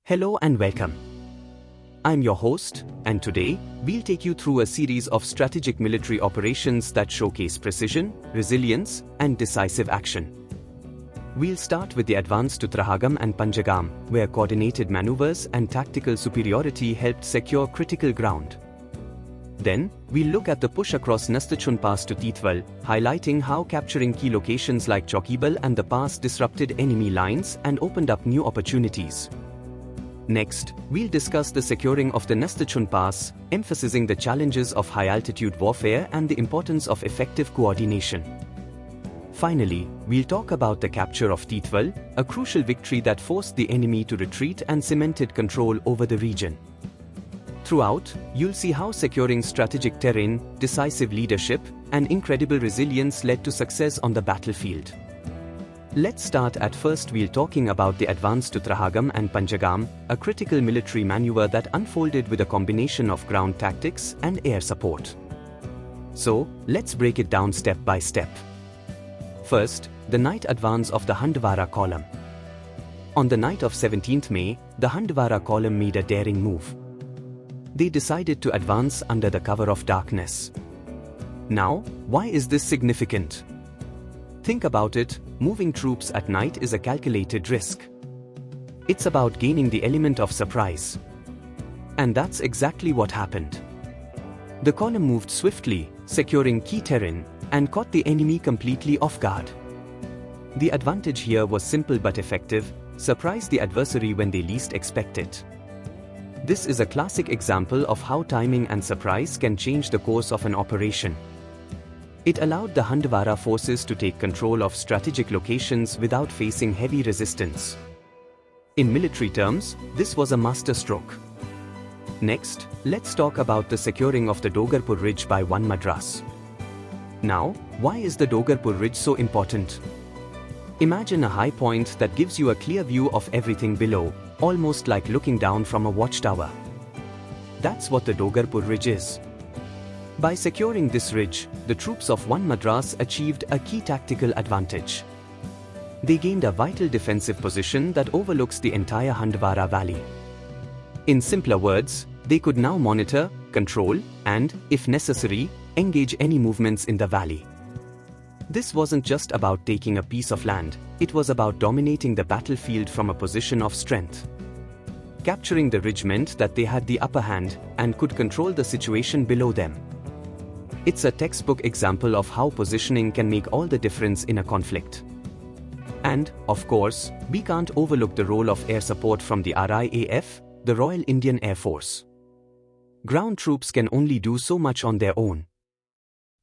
Hello and welcome. I'm your host, and today, we'll take you through a series of strategic military operations that showcase precision, resilience, and decisive action. We'll start with the advance to Trahagam and Panzgam, where coordinated maneuvers and tactical superiority helped secure critical ground. Then, we'll look at the push across Nastachhun Pass to Tithwal, highlighting how capturing key locations like Chowkibal and the pass disrupted enemy lines and opened up new opportunities. Next, we'll discuss the securing of the Nastachhun Pass, emphasizing the challenges of high-altitude warfare and the importance of effective coordination. Finally, we'll talk about the capture of Tithwal, a crucial victory that forced the enemy to retreat and cemented control over the region. Throughout, you'll see how securing strategic terrain, decisive leadership, and incredible resilience led to success on the battlefield. Let's start at first. We're talking about the advance to Trahagam and Panzgam, a critical military maneuver that unfolded with a combination of ground tactics and air support. So, let's break it down step by step. First, the night advance of the Tithwal column. On the night of 17th May, the Tithwal column made a daring move. They decided to advance under the cover of darkness. Now, why is this significant? Think about it, moving troops at night is a calculated risk. It's about gaining the element of surprise. And that's exactly what happened. The column moved swiftly, securing key terrain, and caught the enemy completely off guard. The advantage here was simple but effective: surprise the adversary when they least expect it. This is a classic example of how timing and surprise can change the course of an operation. It allowed the Tithwal forces to take control of strategic locations without facing heavy resistance. In military terms, this was a masterstroke. Next, let's talk about the securing of the Dogarpur Ridge by One Madras. Now, why is the Dogarpur Ridge so important? Imagine a high point that gives you a clear view of everything below, almost like looking down from a watchtower. That's what the Dogarpur Ridge is. By securing this ridge, the troops of One Madras achieved a key tactical advantage. They gained a vital defensive position that overlooks the entire Tithwal valley. In simpler words, they could now monitor, control, and, if necessary, engage any movements in the valley. This wasn't just about taking a piece of land, it was about dominating the battlefield from a position of strength. Capturing the ridge meant that they had the upper hand and could control the situation below them. It's a textbook example of how positioning can make all the difference in a conflict. And, of course, we can't overlook the role of air support from the RAF, the Royal Indian Air Force. Ground troops can only do so much on their own.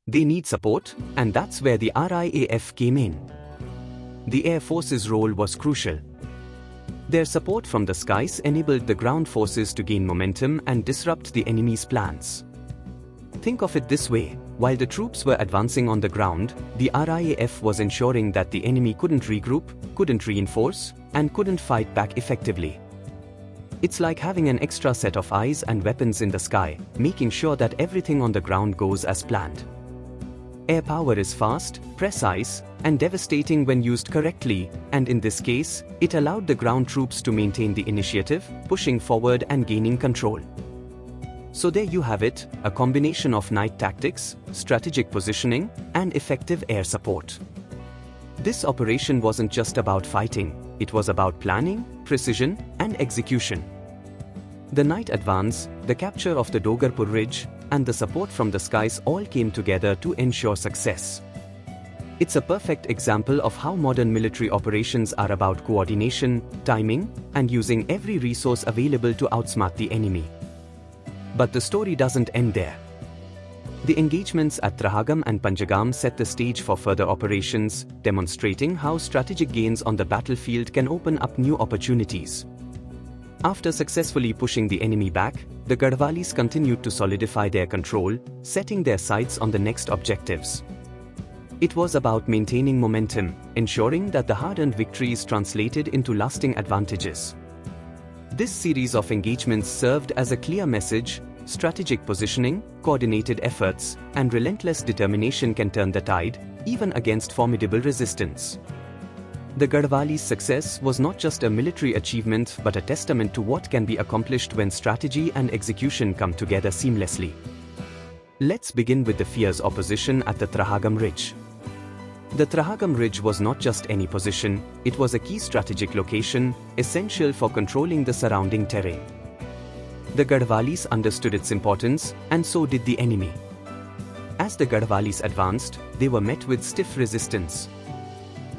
They need support, and that's where the RAF came in. The Air Force's role was crucial. Their support from the skies enabled the ground forces to gain momentum and disrupt the enemy's plans. Think of it this way: while the troops were advancing on the ground, the RAF was ensuring that the enemy couldn't regroup, couldn't reinforce, and couldn't fight back effectively. It's like having an extra set of eyes and weapons in the sky, making sure that everything on the ground goes as planned. Air power is fast, precise, and devastating when used correctly, and in this case, it allowed the ground troops to maintain the initiative, pushing forward and gaining control. So there you have it, a combination of night tactics, strategic positioning, and effective air support. This operation wasn't just about fighting, it was about planning, precision, and execution. The night advance, the capture of the Dogarpur Ridge, and the support from the skies all came together to ensure success. It's a perfect example of how modern military operations are about coordination, timing, and using every resource available to outsmart the enemy. But the story doesn't end there. The engagements at Trahagam and Panzgam set the stage for further operations, demonstrating how strategic gains on the battlefield can open up new opportunities. After successfully pushing the enemy back, the Garhwalis continued to solidify their control, setting their sights on the next objectives. It was about maintaining momentum, ensuring that the hard-earned victories translated into lasting advantages. This series of engagements served as a clear message: strategic positioning, coordinated efforts, and relentless determination can turn the tide, even against formidable resistance. The Garhwali's success was not just a military achievement but a testament to what can be accomplished when strategy and execution come together seamlessly. Let's begin with the fierce opposition at the Trahagam Ridge. The Trahagam Ridge was not just any position, it was a key strategic location, essential for controlling the surrounding terrain. The Garhwalis understood its importance, and so did the enemy. As the Garhwalis advanced, they were met with stiff resistance.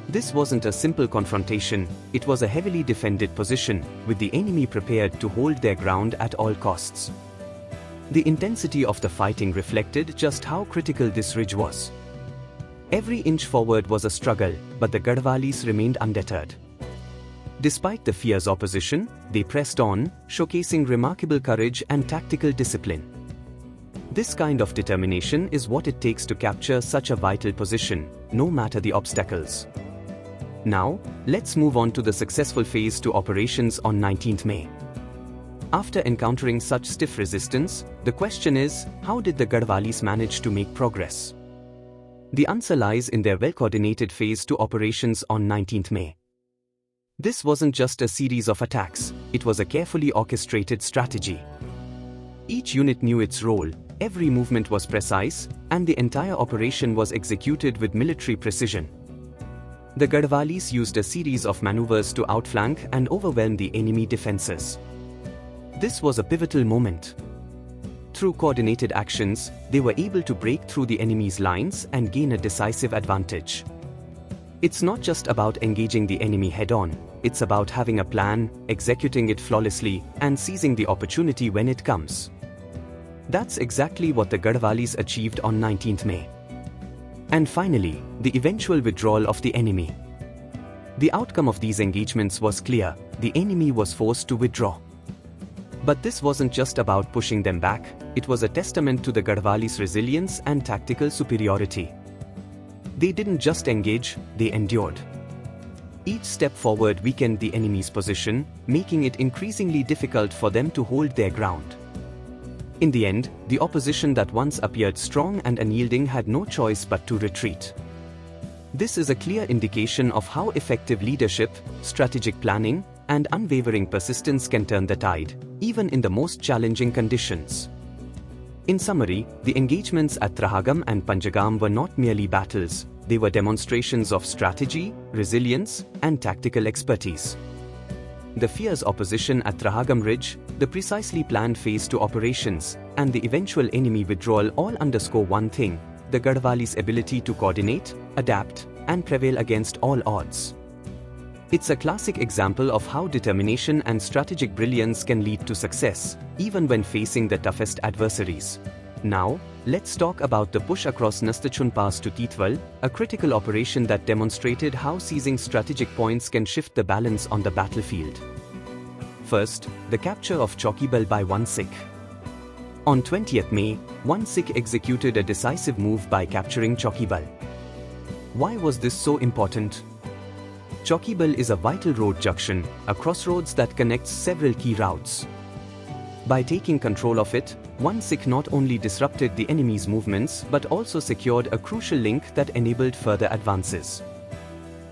This wasn't a simple confrontation, it was a heavily defended position, with the enemy prepared to hold their ground at all costs. The intensity of the fighting reflected just how critical this ridge was. Every inch forward was a struggle, but the Garhwalis remained undeterred. Despite the fierce opposition, they pressed on, showcasing remarkable courage and tactical discipline. This kind of determination is what it takes to capture such a vital position, no matter the obstacles. Now, let's move on to the successful phase 2 operations on 19th May. After encountering such stiff resistance, the question is, how did the Garhwalis manage to make progress? The answer lies in their well-coordinated phase 2 operations on 19th May. This wasn't just a series of attacks, it was a carefully orchestrated strategy. Each unit knew its role, every movement was precise, and the entire operation was executed with military precision. The Garhwalis used a series of maneuvers to outflank and overwhelm the enemy defenses. This was a pivotal moment. Through coordinated actions, they were able to break through the enemy's lines and gain a decisive advantage. It's not just about engaging the enemy head-on, it's about having a plan, executing it flawlessly, and seizing the opportunity when it comes. That's exactly what the Garhwalis achieved on 19th May. And finally, the eventual withdrawal of the enemy. The outcome of these engagements was clear: the enemy was forced to withdraw. But this wasn't just about pushing them back, it was a testament to the Garhwalis' resilience and tactical superiority. They didn't just engage, they endured. Each step forward weakened the enemy's position, making it increasingly difficult for them to hold their ground. In the end, the opposition that once appeared strong and unyielding had no choice but to retreat. This is a clear indication of how effective leadership, strategic planning, and unwavering persistence can turn the tide, even in the most challenging conditions. In summary, the engagements at Trahagam and Panzgam were not merely battles, they were demonstrations of strategy, resilience, and tactical expertise. The fierce opposition at Trahagam Ridge, the precisely planned phase 2 operations, and the eventual enemy withdrawal all underscore one thing: the Garhwalis' ability to coordinate, adapt, and prevail against all odds. It's a classic example of how determination and strategic brilliance can lead to success, even when facing the toughest adversaries. Now, let's talk about the push across Nastachhun Pass to Tithwal, a critical operation that demonstrated how seizing strategic points can shift the balance on the battlefield. First, the capture of Chowkibal by one Sikh. On 20th May, one Sikh executed a decisive move by capturing Chowkibal. Why was this so important? Chowkibal is a vital road junction, a crossroads that connects several key routes. By taking control of it, one Sikh not only disrupted the enemy's movements but also secured a crucial link that enabled further advances.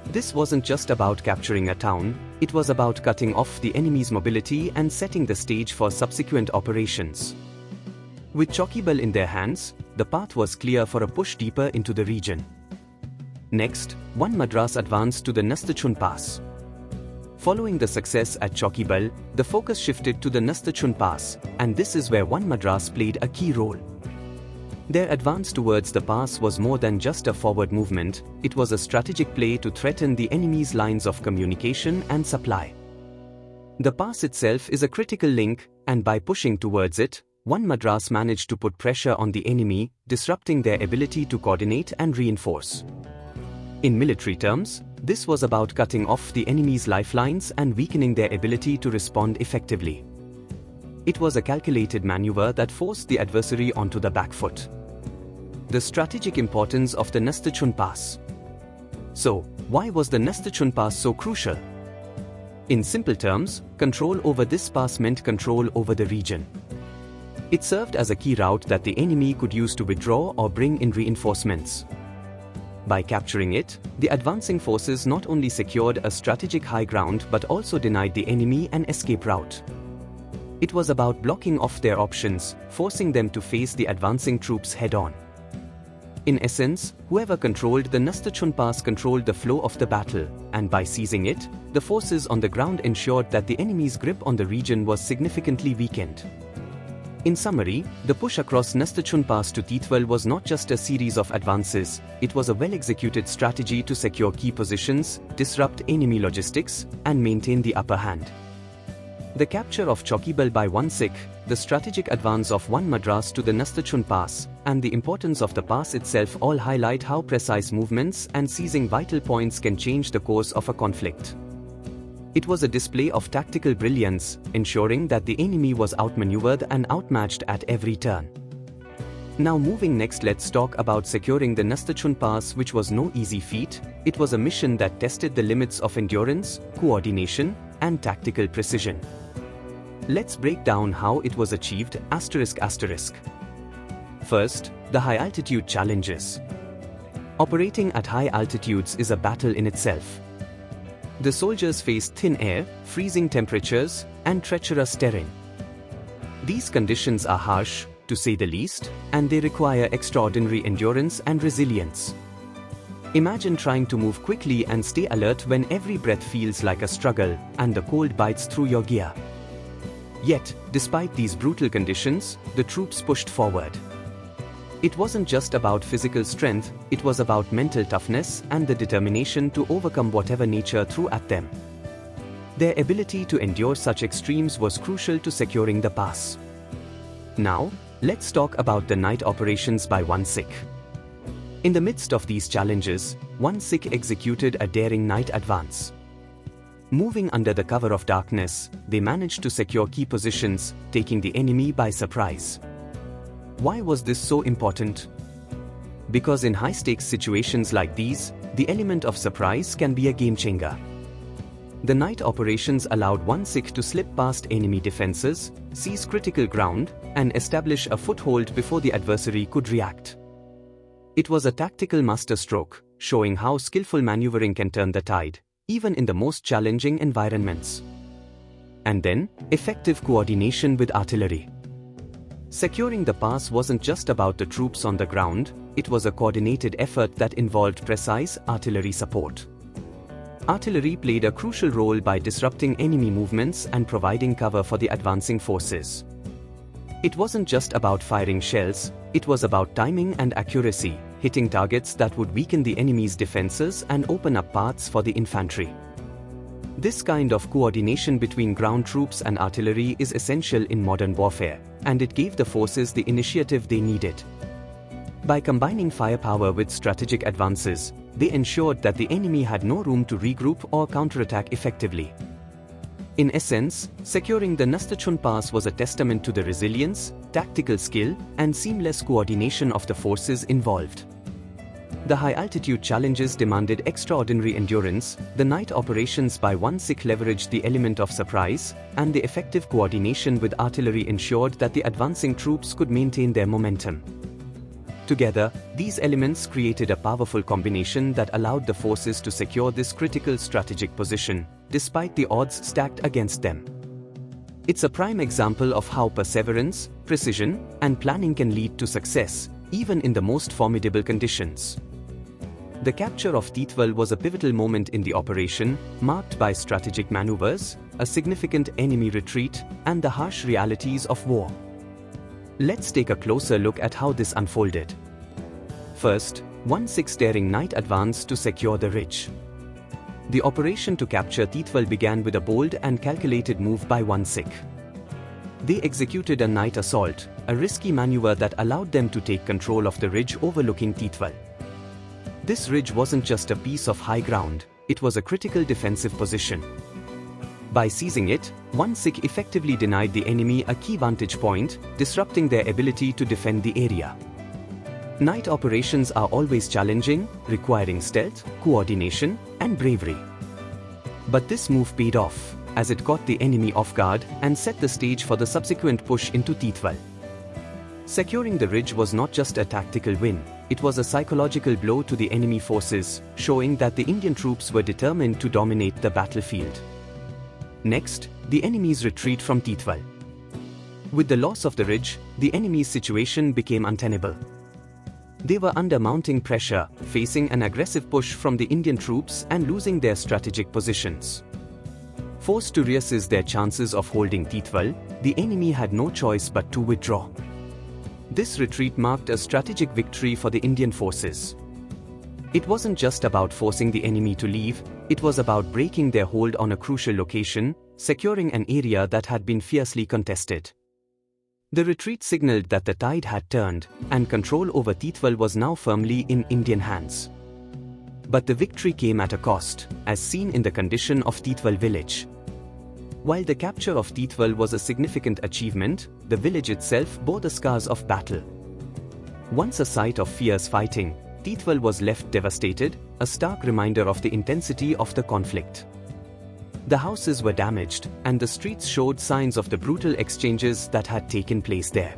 This wasn't just about capturing a town, it was about cutting off the enemy's mobility and setting the stage for subsequent operations. With Chowkibal in their hands, the path was clear for a push deeper into the region. Next, one Madras advanced to the Nastachhun Pass. Following the success at Chowkibal, the focus shifted to the Nastachhun Pass, and this is where one Madras played a key role. Their advance towards the pass was more than just a forward movement, it was a strategic play to threaten the enemy's lines of communication and supply. The pass itself is a critical link, and by pushing towards it, one Madras managed to put pressure on the enemy, disrupting their ability to coordinate and reinforce. In military terms, this was about cutting off the enemy's lifelines and weakening their ability to respond effectively. It was a calculated maneuver that forced the adversary onto the back foot. The strategic importance of the Nastachhun Pass. So, why was the Nastachhun Pass so crucial? In simple terms, control over this pass meant control over the region. It served as a key route that the enemy could use to withdraw or bring in reinforcements. By capturing it, the advancing forces not only secured a strategic high ground but also denied the enemy an escape route. It was about blocking off their options, forcing them to face the advancing troops head-on. In essence, whoever controlled the Nastachhun Pass controlled the flow of the battle, and by seizing it, the forces on the ground ensured that the enemy's grip on the region was significantly weakened. In summary, the push across Nastachhun Pass to Tithwal was not just a series of advances, it was a well-executed strategy to secure key positions, disrupt enemy logistics, and maintain the upper hand. The capture of Chowkibal by 1 Sikh, the strategic advance of 1 Madras to the Nastachhun Pass, and the importance of the pass itself all highlight how precise movements and seizing vital points can change the course of a conflict. It was a display of tactical brilliance, ensuring that the enemy was outmaneuvered and outmatched at every turn. Now moving next, let's talk about securing the Nastachhun Pass, which was no easy feat. It was a mission that tested the limits of endurance, coordination, and tactical precision. Let's break down how it was achieved. First, the high-altitude challenges. Operating at high altitudes is a battle in itself. The soldiers faced thin air, freezing temperatures, and treacherous terrain. These conditions are harsh, to say the least, and they require extraordinary endurance and resilience. Imagine trying to move quickly and stay alert when every breath feels like a struggle and the cold bites through your gear. Yet, despite these brutal conditions, the troops pushed forward. It wasn't just about physical strength, it was about mental toughness and the determination to overcome whatever nature threw at them. Their ability to endure such extremes was crucial to securing the pass. Now, let's talk about the night operations by 1 Sikh. In the midst of these challenges, 1 Sikh executed a daring night advance. Moving under the cover of darkness, they managed to secure key positions, taking the enemy by surprise. Why was this so important? Because in high-stakes situations like these, the element of surprise can be a game-changer. The night operations allowed 1 Sikh to slip past enemy defenses, seize critical ground, and establish a foothold before the adversary could react. It was a tactical masterstroke, showing how skillful maneuvering can turn the tide, even in the most challenging environments. And then, effective coordination with artillery. Securing the pass wasn't just about the troops on the ground, it was a coordinated effort that involved precise artillery support. Artillery played a crucial role by disrupting enemy movements and providing cover for the advancing forces. It wasn't just about firing shells, it was about timing and accuracy, hitting targets that would weaken the enemy's defenses and open up paths for the infantry. This kind of coordination between ground troops and artillery is essential in modern warfare, and it gave the forces the initiative they needed. By combining firepower with strategic advances, they ensured that the enemy had no room to regroup or counterattack effectively. In essence, securing the Nastachhun Pass was a testament to the resilience, tactical skill, and seamless coordination of the forces involved. The high-altitude challenges demanded extraordinary endurance, the night operations by 1 Sikh leveraged the element of surprise, and the effective coordination with artillery ensured that the advancing troops could maintain their momentum. Together, these elements created a powerful combination that allowed the forces to secure this critical strategic position, despite the odds stacked against them. It's a prime example of how perseverance, precision, and planning can lead to success, even in the most formidable conditions. The capture of Tithwal was a pivotal moment in the operation, marked by strategic maneuvers, a significant enemy retreat, and the harsh realities of war. Let's take a closer look at how this unfolded. First, 1 Sikh's daring night advance to secure the ridge. The operation to capture Tithwal began with a bold and calculated move by 1 Sikh. They executed a night assault, a risky maneuver that allowed them to take control of the ridge overlooking Tithwal. This ridge wasn't just a piece of high ground, it was a critical defensive position. By seizing it, 1 Sikh effectively denied the enemy a key vantage point, disrupting their ability to defend the area. Night operations are always challenging, requiring stealth, coordination, and bravery. But this move paid off, as it caught the enemy off guard and set the stage for the subsequent push into Tithwal. Securing the ridge was not just a tactical win, it was a psychological blow to the enemy forces, showing that the Indian troops were determined to dominate the battlefield. Next, the enemy's retreat from Tithwal. With the loss of the ridge, the enemy's situation became untenable. They were under mounting pressure, facing an aggressive push from the Indian troops and losing their strategic positions. Forced to reassess their chances of holding Tithwal, the enemy had no choice but to withdraw. This retreat marked a strategic victory for the Indian forces. It wasn't just about forcing the enemy to leave, it was about breaking their hold on a crucial location, securing an area that had been fiercely contested. The retreat signaled that the tide had turned, and control over Tithwal was now firmly in Indian hands. But the victory came at a cost, as seen in the condition of Tithwal village. While the capture of Tithwal was a significant achievement, the village itself bore the scars of battle. Once a site of fierce fighting, Tithwal was left devastated, a stark reminder of the intensity of the conflict. The houses were damaged, and the streets showed signs of the brutal exchanges that had taken place there.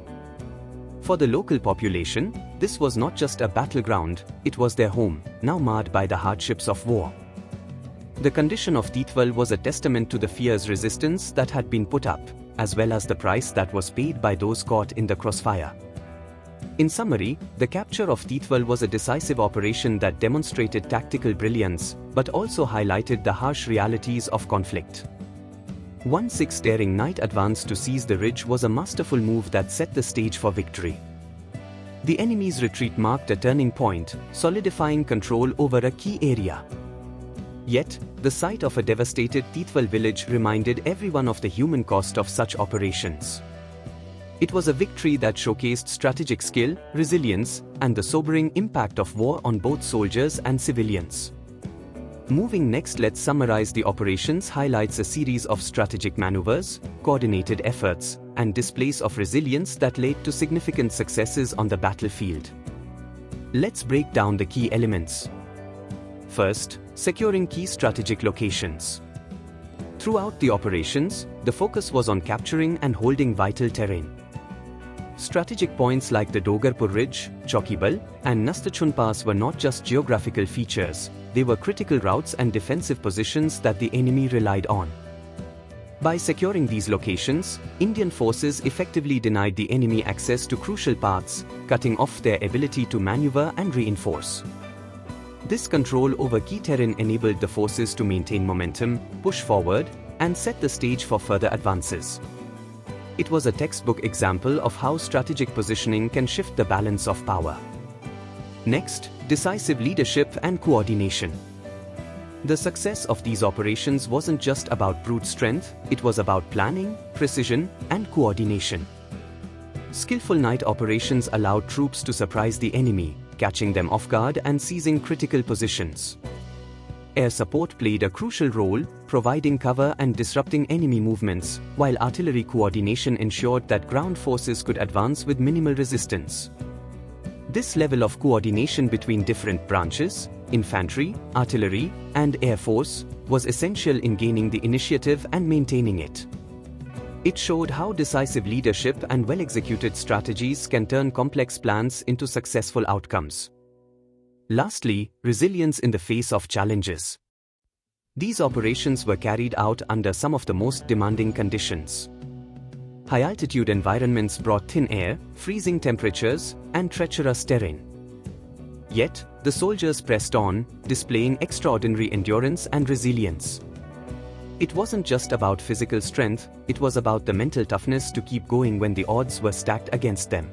For the local population, this was not just a battleground, it was their home, now marred by the hardships of war. The condition of Tithwal was a testament to the fierce resistance that had been put up, as well as the price that was paid by those caught in the crossfire. In summary, the capture of Tithwal was a decisive operation that demonstrated tactical brilliance, but also highlighted the harsh realities of conflict. 1-6 daring night advance to seize the ridge was a masterful move that set the stage for victory. The enemy's retreat marked a turning point, solidifying control over a key area. Yet, the sight of a devastated Tithwal village reminded everyone of the human cost of such operations. It was a victory that showcased strategic skill, resilience, and the sobering impact of war on both soldiers and civilians. Moving next, let's summarize the operations highlights a series of strategic maneuvers, coordinated efforts, and displays of resilience that led to significant successes on the battlefield. Let's break down the key elements. First, securing key strategic locations. Throughout the operations, the focus was on capturing and holding vital terrain. Strategic points like the Dogarpur Ridge, Chowkibal, and Nastachhun Pass were not just geographical features, they were critical routes and defensive positions that the enemy relied on. By securing these locations, Indian forces effectively denied the enemy access to crucial paths, cutting off their ability to maneuver and reinforce. This control over key terrain enabled the forces to maintain momentum, push forward, and set the stage for further advances. It was a textbook example of how strategic positioning can shift the balance of power. Next, decisive leadership and coordination. The success of these operations wasn't just about brute strength, it was about planning, precision, and coordination. Skillful night operations allowed troops to surprise the enemy, catching them off guard and seizing critical positions. Air support played a crucial role, providing cover and disrupting enemy movements, while artillery coordination ensured that ground forces could advance with minimal resistance. This level of coordination between different branches, infantry, artillery, and air force, was essential in gaining the initiative and maintaining it. It showed how decisive leadership and well-executed strategies can turn complex plans into successful outcomes. Lastly, resilience in the face of challenges. These operations were carried out under some of the most demanding conditions. High-altitude environments brought thin air, freezing temperatures, and treacherous terrain. Yet, the soldiers pressed on, displaying extraordinary endurance and resilience. It wasn't just about physical strength, it was about the mental toughness to keep going when the odds were stacked against them.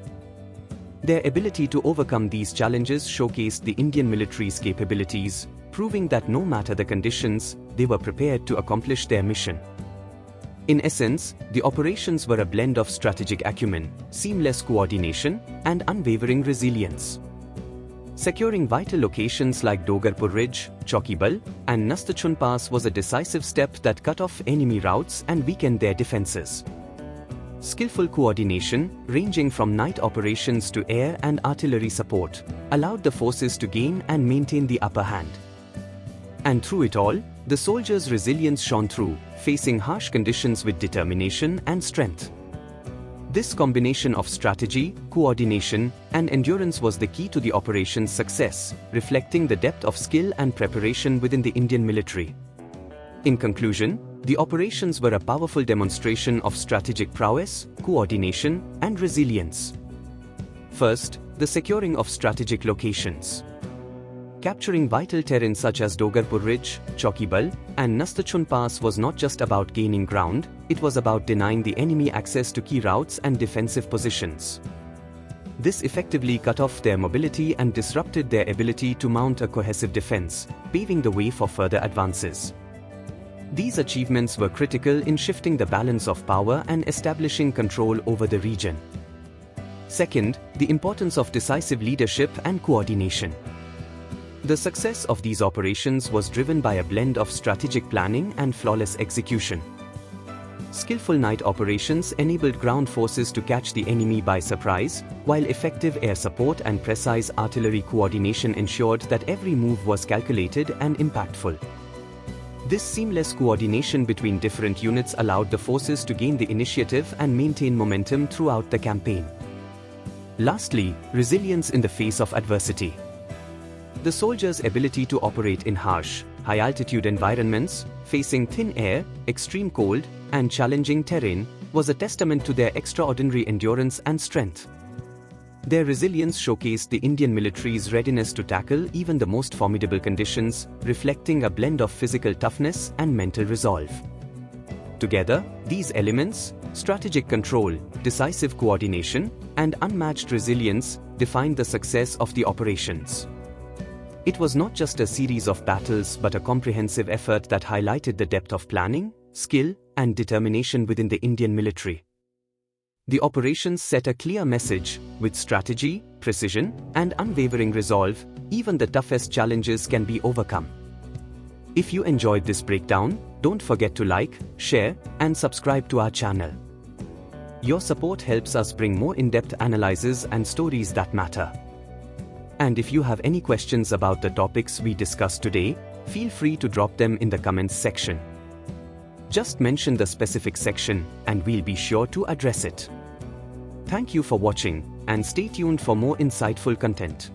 Their ability to overcome these challenges showcased the Indian military's capabilities, proving that no matter the conditions, they were prepared to accomplish their mission. In essence, the operations were a blend of strategic acumen, seamless coordination, and unwavering resilience. Securing vital locations like Dogarpur Ridge, Chowkibal, and Nastachhun Pass was a decisive step that cut off enemy routes and weakened their defenses. Skillful coordination, ranging from night operations to air and artillery support, allowed the forces to gain and maintain the upper hand. And through it all, the soldiers' resilience shone through, facing harsh conditions with determination and strength. This combination of strategy, coordination, and endurance was the key to the operation's success, reflecting the depth of skill and preparation within the Indian military. In conclusion, the operations were a powerful demonstration of strategic prowess, coordination, and resilience. First, the securing of strategic locations. Capturing vital terrain such as Dogarpur Ridge, Chowkibal, and Nastachhun Pass was not just about gaining ground, it was about denying the enemy access to key routes and defensive positions. This effectively cut off their mobility and disrupted their ability to mount a cohesive defense, paving the way for further advances. These achievements were critical in shifting the balance of power and establishing control over the region. Second, the importance of decisive leadership and coordination. The success of these operations was driven by a blend of strategic planning and flawless execution. Skillful night operations enabled ground forces to catch the enemy by surprise, while effective air support and precise artillery coordination ensured that every move was calculated and impactful. This seamless coordination between different units allowed the forces to gain the initiative and maintain momentum throughout the campaign. Lastly, resilience in the face of adversity. The soldiers' ability to operate in harsh, high-altitude environments, facing thin air, extreme cold, and challenging terrain, was a testament to their extraordinary endurance and strength. Their resilience showcased the Indian military's readiness to tackle even the most formidable conditions, reflecting a blend of physical toughness and mental resolve. Together, these elements, strategic control, decisive coordination, and unmatched resilience, defined the success of the operations. It was not just a series of battles but a comprehensive effort that highlighted the depth of planning, skill, and determination within the Indian military. The operations set a clear message: with strategy, precision, and unwavering resolve, even the toughest challenges can be overcome. If you enjoyed this breakdown, don't forget to like, share, and subscribe to our channel. Your support helps us bring more in-depth analyses and stories that matter. And if you have any questions about the topics we discussed today, feel free to drop them in the comments section. Just mention the specific section and we'll be sure to address it. Thank you for watching and stay tuned for more insightful content.